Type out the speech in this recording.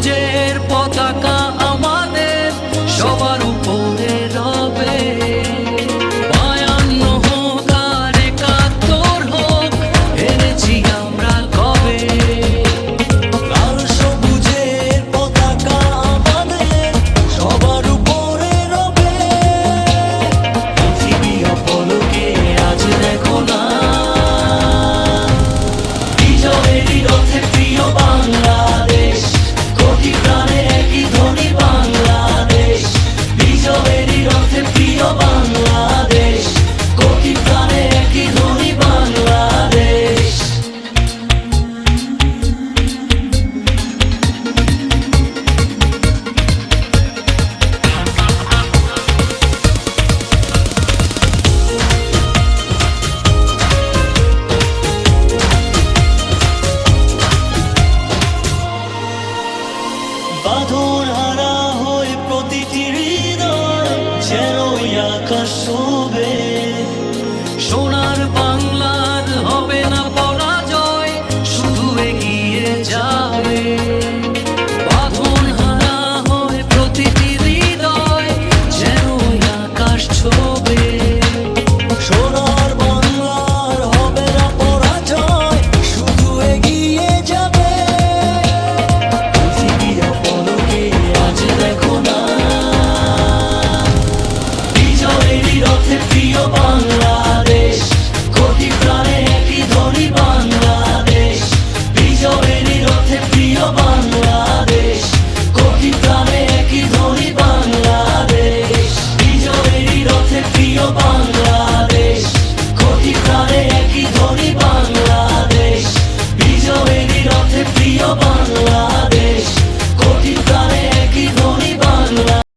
সবুজের পতাকা আমাদের সবার উপরে রবে। 52 হোক আর 71 হোক, হেরেছি আমরা কবে। লাল সবুজের পতাকা আমাদের সবার উপরে রবে। পৃথিবী অপলকে আজ দেখো না, বিজয়েরই রথে প্রিয় বাংলাদেশ, কোটি প্রাণে একই ধ্বনি বাংলাদেশ। বিজয়েরই রথে প্রিয় বাংলাদেশ, কোটি প্রাণে একই ধ্বনি বাংলাদেশ। বাঁধন হারা হয়ে প্রতিটি হৃদয় যেন আকাশ